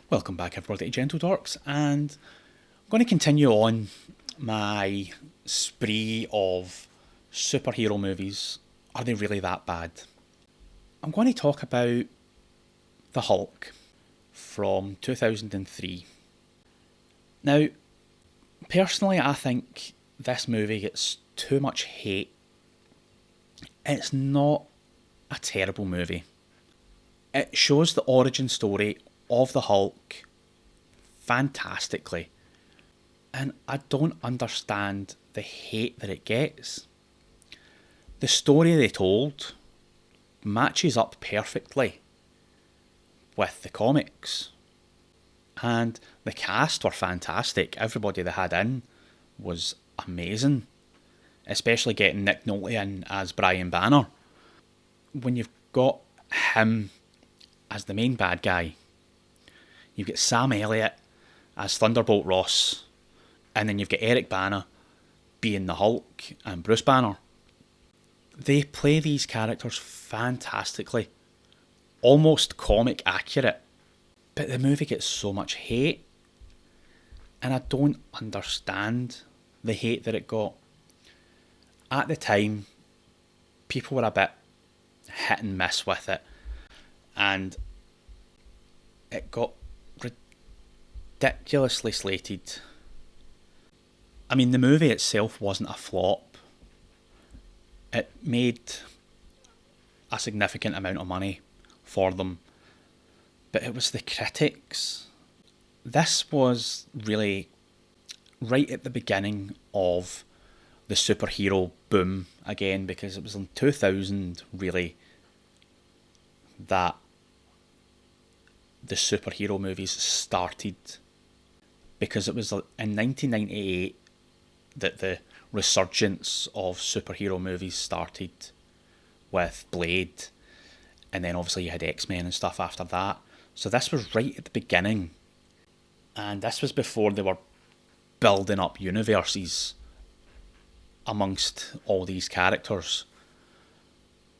Welcome back, everybody, to Gentle Dorks, and I'm going to continue on my spree of superhero movies. Are they really that bad? I'm going to talk about The Hulk from 2003. Now, personally, I think this movie gets too much hate. It's not a terrible movie. It shows the origin story of the Hulk fantastically. And I don't understand the hate that it gets. The story they told matches up perfectly with the comics. And the cast were fantastic. Everybody they had in was amazing. Especially getting Nick Nolte in as Brian Banner. When you've got him as the main bad guy, you've got Sam Elliott as Thunderbolt Ross, and then you've got Eric Bana being the Hulk and Bruce Banner. They play these characters fantastically, almost comic accurate, but the movie gets so much hate, and I don't understand the hate that it got. At the time, people were a bit hit and miss with it, and it got ridiculously slated. I mean, the movie itself wasn't a flop. It made a significant amount of money for them, but it was the critics. This was really right at the beginning of the superhero boom again, because it was in 2000 really that the superhero movies started, because it was in 1998 that the resurgence of superhero movies started with Blade, and then obviously you had X-Men and stuff after that. So this was right at the beginning, and this was before they were building up universes amongst all these characters.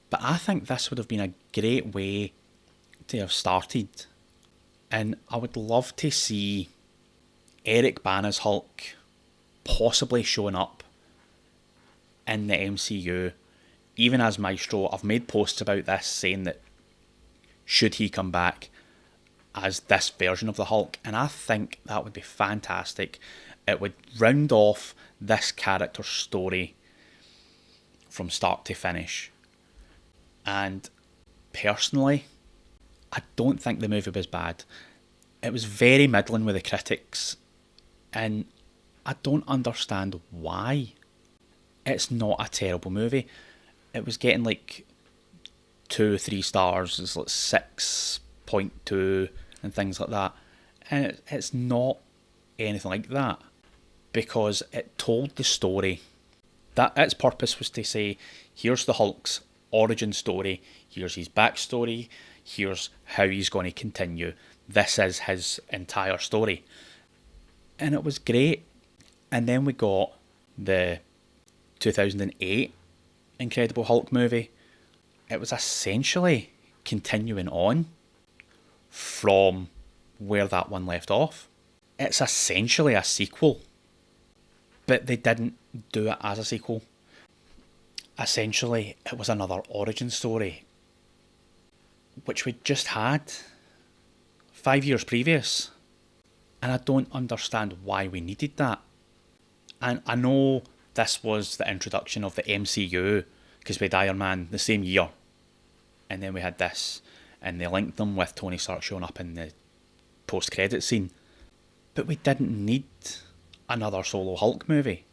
But I think this would have been a great way to have started, and I would love to see Eric Bana's Hulk possibly showing up in the MCU, even as Maestro. I've made posts about this saying that should he come back as this version of the Hulk, and I think that would be fantastic. It would round off this character's story from start to finish. And personally, I don't think the movie was bad. It was very middling with the critics, and I don't understand why. It's not a terrible movie. It was getting like 2-3 stars, it's like 6.2 and things like that. And it's not anything like that, because it told the story. That its purpose was to say, here's the Hulk's origin story, here's his backstory, here's how he's going to continue. This is his entire story. And it was great. And then we got the 2008 Incredible Hulk movie. It was essentially continuing on from where that one left off. It's essentially a sequel, but they didn't do it as a sequel. Essentially, it was another origin story, which we just had 5 years previous. And I don't understand why we needed that. And I know this was the introduction of the MCU, because we had Iron Man the same year, and then we had this, and they linked them with Tony Stark showing up in the post-credit scene. But we didn't need another solo Hulk movie.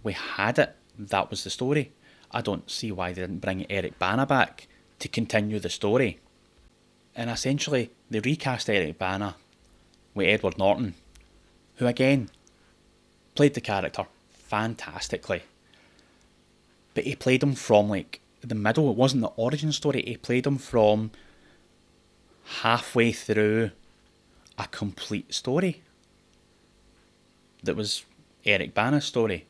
We had it. That was the story. I don't see why they didn't bring Eric Bana back to continue the story. And essentially, they recast Eric Bana with Edward Norton, who again played the character fantastically. But he played him from like the middle. It wasn't the origin story. He played him from halfway through a complete story that was Eric Bana's story.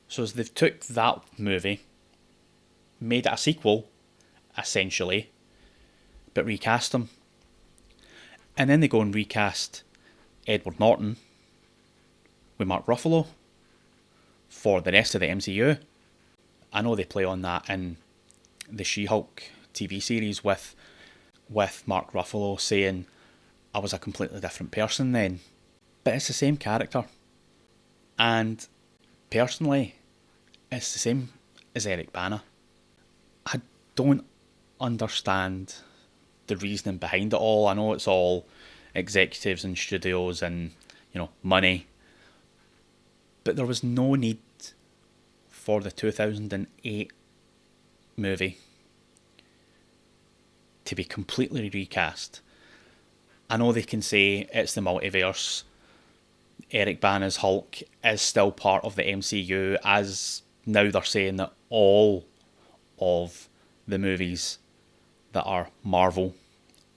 So as they've took that movie, made it a sequel, essentially, but recast him. And then they go and recast Edward Norton with Mark Ruffalo for the rest of the MCU. I know they play on that in the She-Hulk TV series with Mark Ruffalo saying, I was a completely different person then. But it's the same character. And personally, it's the same as Eric Bana. I don't understand the reasoning behind it all. I know it's all executives and studios and, money. But there was no need for the 2008 movie to be completely recast. I know they can say it's the multiverse. Eric Bana's Hulk is still part of the MCU, as now they're saying that all of the movies that are Marvel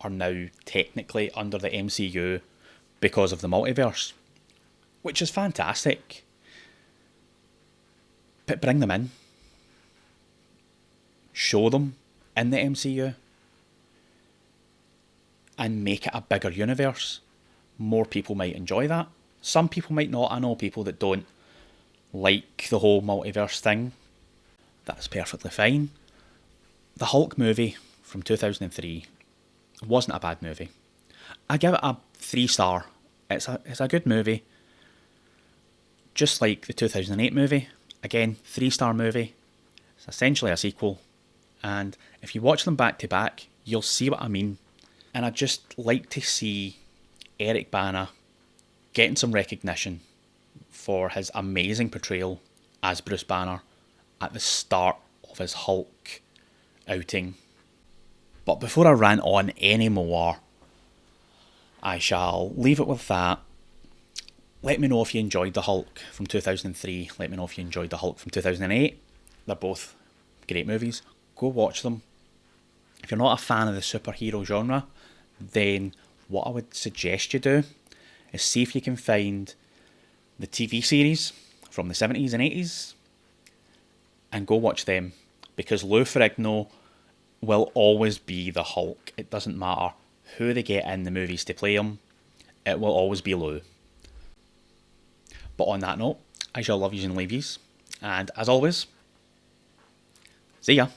are now technically under the MCU because of the multiverse, which is fantastic. But bring them in. Show them in the MCU. And make it a bigger universe. More people might enjoy that. Some people might not. I know people that don't like the whole multiverse thing. That's perfectly fine. The Hulk movie from 2003 wasn't a bad movie. I give it a 3-star. It's a good movie. Just like the 2008 movie. Again, 3-star movie. It's essentially a sequel. And if you watch them back to back, you'll see what I mean. And I'd just like to see Eric Bana getting some recognition for his amazing portrayal as Bruce Banner at the start of his Hulk outing. But before I rant on any more, I shall leave it with that. Let me know if you enjoyed the Hulk from 2003. Let me know if you enjoyed the Hulk from 2008. They're both great movies. Go watch them. If you're not a fan of the superhero genre, then what I would suggest you do is see if you can find the TV series from the 70s and 80s and go watch them, because Lou Ferrigno will always be the Hulk. It doesn't matter who they get in the movies to play him, it will always be Lou. But on that note, I shall love yous and leave yous, and as always, see ya.